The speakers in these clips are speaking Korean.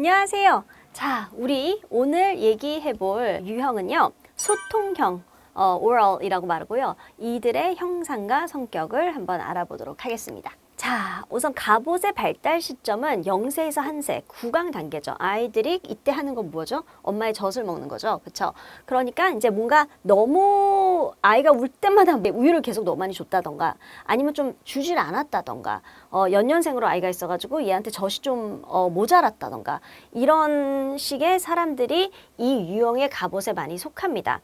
안녕하세요. 자, 우리 오늘 얘기해볼 유형은요, 소통형 oral이라고 말하고요. 이들의 형상과 성격을 한번 알아보도록 하겠습니다. 자, 우선 갑옷의 발달 시점은 0세에서 1세, 구강 단계죠. 아이들이 이때 하는 건 뭐죠? 엄마의 젖을 먹는 거죠. 그쵸? 그러니까 이제 뭔가 너무 아이가 울 때마다 우유를 계속 너무 많이 줬다던가 아니면 좀 주질 않았다던가 연년생으로 아이가 있어가지고 얘한테 젖이 좀 모자랐다던가 이런 식의 사람들이 이 유형의 갑옷에 많이 속합니다.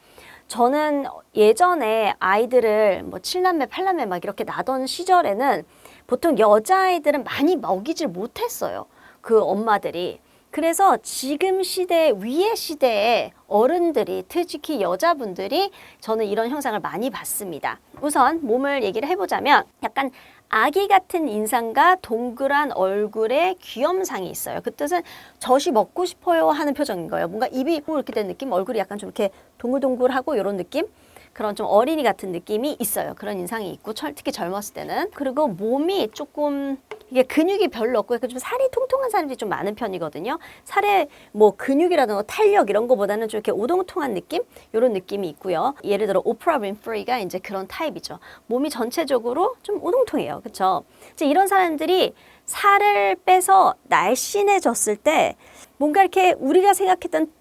저는 예전에 아이들을 뭐 7남매, 8남매 막 이렇게 낳던 시절에는 보통 여자아이들은 많이 먹이질 못했어요. 그 엄마들이. 그래서 지금 시대, 위의 시대의 어른들이, 특히 여자분들이 저는 이런 형상을 많이 봤습니다. 우선 몸을 얘기를 해보자면 약간 아기 같은 인상과 동그란 얼굴에 귀염상이 있어요. 그 뜻은 젖이 먹고 싶어요 하는 표정인 거예요. 뭔가 입이 이렇게 된 느낌, 얼굴이 약간 좀 이렇게 동글동글하고 이런 느낌? 그런 좀 어린이 같은 느낌이 있어요. 그런 인상이 있고 특히 젊었을 때는. 그리고 몸이 조금 이게 근육이 별로 없고 좀 살이 통통한 사람들이 좀 많은 편이거든요. 살에 뭐 근육이라든가 탄력 이런 거보다는 좀 이렇게 오동통한 느낌? 이런 느낌이 있고요. 예를 들어 오프라 윈프리가 이제 그런 타입이죠. 몸이 전체적으로 좀 오동통해요. 그렇죠? 이제 이런 사람들이 살을 빼서 날씬해졌을 때 뭔가 이렇게 우리가 생각했던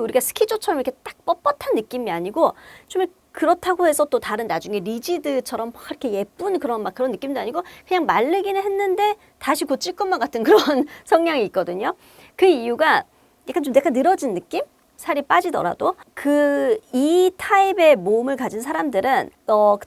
우리가 스키조처럼 이렇게 딱 뻣뻣한 느낌이 아니고 좀 그렇다고 해서 또 다른 나중에 리지드처럼 막 이렇게 예쁜 그런 느낌도 아니고 그냥 마르기는 했는데 다시 곧찔 것만 같은 그런 성향이 있거든요. 그 이유가 약간 좀 내가 늘어진 느낌? 살이 빠지더라도 이 타입의 몸을 가진 사람들은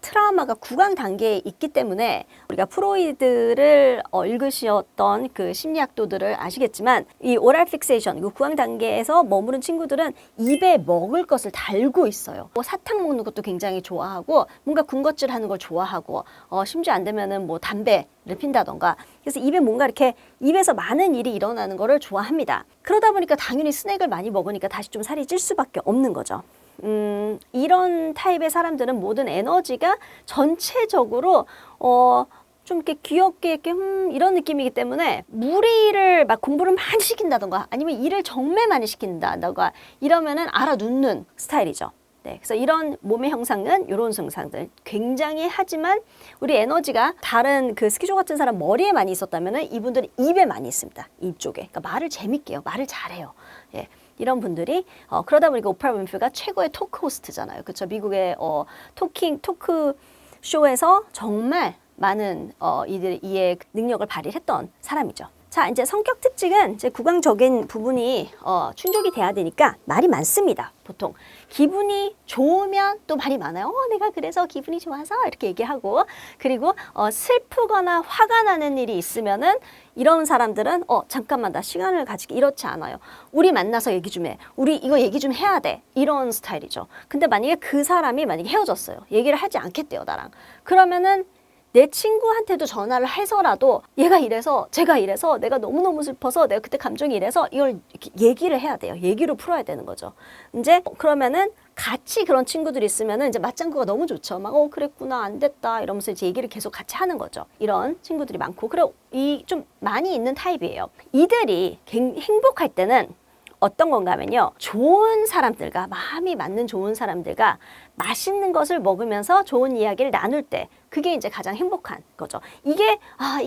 트라우마가 구강 단계에 있기 때문에 우리가 프로이드를 읽으셨던 그 심리학도들을 아시겠지만 이 오랄 픽세이션, 그 구강 단계에서 머무른 친구들은 입에 먹을 것을 달고 있어요. 사탕 먹는 것도 굉장히 좋아하고 뭔가 군것질 하는 걸 좋아하고 심지어 안 되면은 뭐 담배를 핀다던가 그래서 입에 뭔가 이렇게 입에서 많은 일이 일어나는 거를 좋아합니다. 그러다 보니까 당연히 스낵을 많이 먹으니까 다시 좀 살이 찔 수밖에 없는 거죠. 이런 타입의 사람들은 모든 에너지가 전체적으로 좀 이렇게 귀엽게 이렇게 이런 느낌이기 때문에 무리를 막 공부를 많이 시킨다던가 아니면 일을 정말 많이 시킨다던가 이러면은 알아눕는 스타일이죠. 네, 그래서 이런 몸의 형상은 이런 증상들 굉장히 하지만 우리 에너지가 다른 그 스키조 같은 사람 머리에 많이 있었다면은 이분들은 입에 많이 있습니다. 입 쪽에. 그러니까 말을 재밌게 해요. 말을 잘해요. 예. 이런 분들이 그러다 보니까 오프라 윈프리가 최고의 토크 호스트잖아요. 그렇죠? 미국의 토크 쇼에서 정말 많은 이의 능력을 발휘했던 사람이죠. 자, 이제 성격 특징은 이제 구강적인 부분이 충족이 돼야 되니까 말이 많습니다. 보통 기분이 좋으면 또 말이 많아요. 내가 그래서 기분이 좋아서 이렇게 얘기하고 그리고 슬프거나 화가 나는 일이 있으면은 이런 사람들은 잠깐만 나 시간을 가지기 이렇지 않아요. 우리 만나서 얘기 좀 해. 우리 이거 얘기 좀 해야 돼. 이런 스타일이죠. 근데 만약에 그 사람이 만약에 헤어졌어요. 얘기를 하지 않겠대요, 나랑. 그러면은 내 친구한테도 전화를 해서라도 얘가 이래서 제가 이래서 내가 너무너무 슬퍼서 내가 그때 감정이 이래서 이걸 얘기를 해야 돼요. 얘기로 풀어야 되는 거죠. 이제 그러면은 같이 그런 친구들이 있으면은 이제 맞장구가 너무 좋죠. 막 그랬구나 안 됐다 이러면서 이제 얘기를 계속 같이 하는 거죠. 이런 친구들이 많고 그리고 이 좀 많이 있는 타입이에요. 이들이 행복할 때는 어떤 건가 하면요. 좋은 사람들과 마음이 맞는 좋은 사람들과 맛있는 것을 먹으면서 좋은 이야기를 나눌 때 그게 이제 가장 행복한 거죠. 이게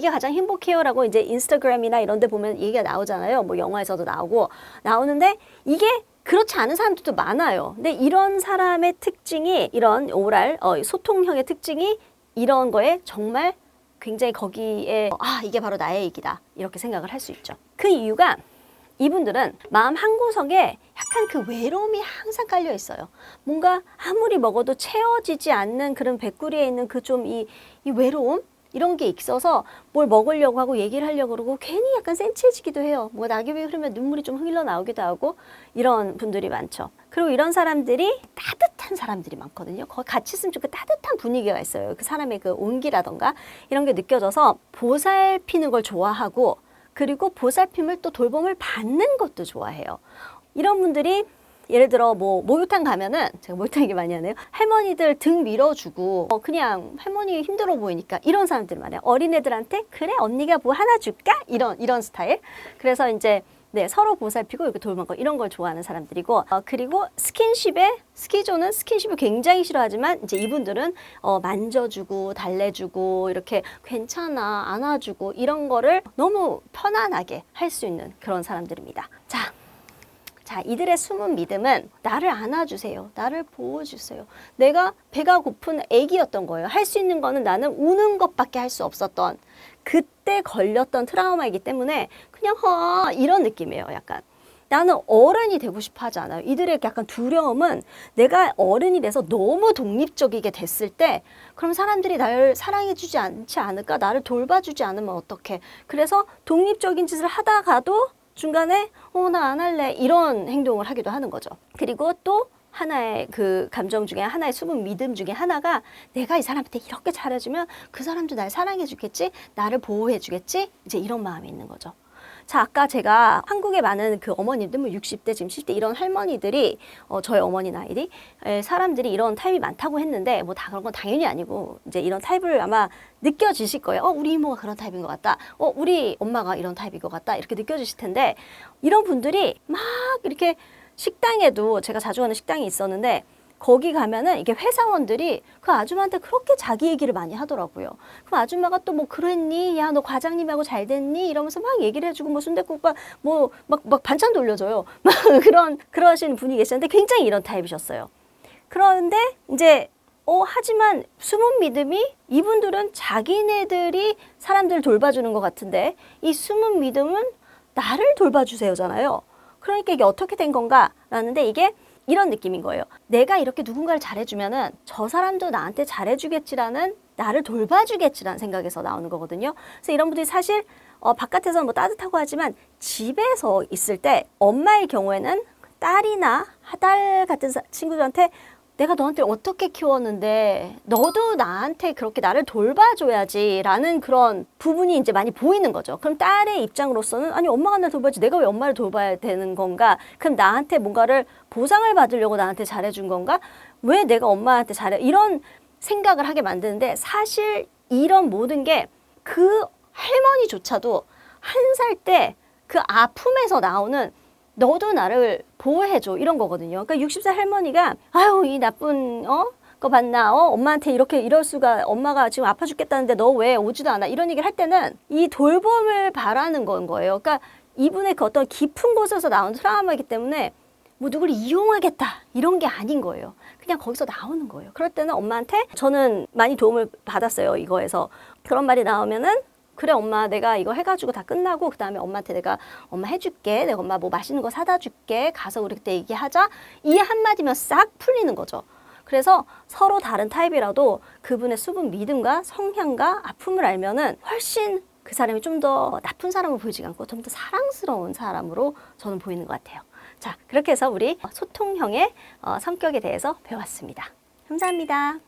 가장 행복해요라고 이제 인스타그램이나 이런 데 보면 얘기가 나오잖아요. 뭐 영화에서도 나오는데 이게 그렇지 않은 사람들도 많아요. 근데 이런 사람의 특징이 이런 오랄 소통형의 특징이 이런 거에 정말 굉장히 거기에 이게 바로 나의 얘기다. 이렇게 생각을 할 수 있죠. 그 이유가 이분들은 마음 한구석에 약간 그 외로움이 항상 깔려 있어요. 뭔가 아무리 먹어도 채워지지 않는 그런 배꾸리에 있는 그 좀 이 외로움? 이런 게 있어서 뭘 먹으려고 하고 얘기를 하려고 그러고 괜히 약간 센치해지기도 해요. 뭐 낙엽이 흐르면 눈물이 좀 흘러나오기도 하고 이런 분들이 많죠. 그리고 이런 사람들이 따뜻한 사람들이 많거든요. 거기 같이 있으면 좀 그 따뜻한 분위기가 있어요. 그 사람의 그 온기라던가 이런 게 느껴져서 보살피는 걸 좋아하고 그리고 보살핌을 또 돌봄을 받는 것도 좋아해요. 이런 분들이 예를 들어 뭐 목욕탕 가면은 제가 목욕탕 얘기 많이 하네요. 할머니들 등 밀어주고 그냥 할머니 힘들어 보이니까 이런 사람들 많아요. 어린애들한테 그래 언니가 뭐 하나 줄까? 이런 스타일. 그래서 이제 네, 서로 보살피고 이렇게 돌보고 이런 걸 좋아하는 사람들이고 그리고 스키조는 스킨십을 굉장히 싫어하지만 이제 이분들은 만져주고 달래주고 이렇게 괜찮아 안아주고 이런 거를 너무 편안하게 할 수 있는 그런 사람들입니다. 자, 이들의 숨은 믿음은 나를 안아주세요. 나를 보호주세요. 내가 배가 고픈 애기였던 거예요. 할 수 있는 거는 나는 우는 것밖에 할 수 없었던 그때 걸렸던 트라우마이기 때문에 그냥 이런 느낌이에요. 약간 나는 어른이 되고 싶어 하지 않아요. 이들의 약간 두려움은 내가 어른이 돼서 너무 독립적이게 됐을 때 그럼 사람들이 나를 사랑해주지 않지 않을까? 나를 돌봐주지 않으면 어떡해? 그래서 독립적인 짓을 하다가도 중간에 나 안 할래 이런 행동을 하기도 하는 거죠. 그리고 또 하나의 그 감정 중에 하나의 숨은 믿음 중에 하나가 내가 이 사람한테 이렇게 잘해주면 그 사람도 날 사랑해 주겠지, 나를 보호해 주겠지, 이제 이런 마음이 있는 거죠. 자, 아까 제가 한국에 많은 그 어머님들, 뭐 60대, 지금 70대 이런 할머니들이, 저희 어머니 나이리, 사람들이 이런 타입이 많다고 했는데, 뭐 다 그런 건 당연히 아니고, 이제 이런 타입을 아마 느껴지실 거예요. 우리 이모가 그런 타입인 것 같다. 우리 엄마가 이런 타입인 것 같다. 이렇게 느껴지실 텐데, 이런 분들이 막 이렇게 식당에도 제가 자주 가는 식당이 있었는데, 거기 가면은 이게 회사원들이 그 아줌마한테 그렇게 자기 얘기를 많이 하더라고요. 그럼 아줌마가 또 뭐 그랬니? 야, 너 과장님하고 잘 됐니? 이러면서 막 얘기를 해주고 뭐 순댓국밥 뭐 막 반찬 돌려줘요. 막 그러신 분이 계셨는데 굉장히 이런 타입이셨어요. 그런데 이제 하지만 숨은 믿음이 이분들은 자기네들이 사람들을 돌봐주는 것 같은데 이 숨은 믿음은 나를 돌봐주세요잖아요. 그러니까 이게 어떻게 된 건가? 라는데 이게 이런 느낌인 거예요. 내가 이렇게 누군가를 잘해주면은 저 사람도 나한테 잘해주겠지라는 나를 돌봐주겠지라는 생각에서 나오는 거거든요. 그래서 이런 분들이 사실 바깥에서는 뭐 따뜻하고 하지만 집에서 있을 때 엄마의 경우에는 딸이나 하달 같은 친구들한테 내가 너한테 어떻게 키웠는데 너도 나한테 그렇게 나를 돌봐줘야지 라는 그런 부분이 이제 많이 보이는 거죠. 그럼 딸의 입장으로서는 아니 엄마가 나를 돌봐야지 내가 왜 엄마를 돌봐야 되는 건가? 그럼 나한테 뭔가를 보상을 받으려고 나한테 잘해준 건가? 왜 내가 엄마한테 잘해? 이런 생각을 하게 만드는데 사실 이런 모든 게 그 할머니조차도 1살 때 그 아픔에서 나오는 너도 나를 보호해줘 이런 거거든요. 그러니까 60살 할머니가 아유 이 나쁜 거 봤나? 엄마한테 이렇게 이럴 수가 엄마가 지금 아파 죽겠다는데 너 왜 오지도 않아? 이런 얘기를 할 때는 이 돌봄을 바라는 건 거예요. 그러니까 이분의 그 어떤 깊은 곳에서 나온 트라우마이기 때문에 뭐 누구를 이용하겠다 이런 게 아닌 거예요. 그냥 거기서 나오는 거예요. 그럴 때는 엄마한테 저는 많이 도움을 받았어요. 이거에서 그런 말이 나오면은 그래 엄마 내가 이거 해가지고 다 끝나고 그 다음에 엄마한테 내가 엄마 해줄게 내가 엄마 뭐 맛있는 거 사다 줄게 가서 우리 그때 얘기하자 이 한마디면 싹 풀리는 거죠. 그래서 서로 다른 타입이라도 그분의 숨은 믿음과 성향과 아픔을 알면은 훨씬 그 사람이 좀 더 나쁜 사람으로 보이지 않고 좀 더 사랑스러운 사람으로 저는 보이는 것 같아요. 자, 그렇게 해서 우리 소통형의 성격에 대해서 배웠습니다. 감사합니다.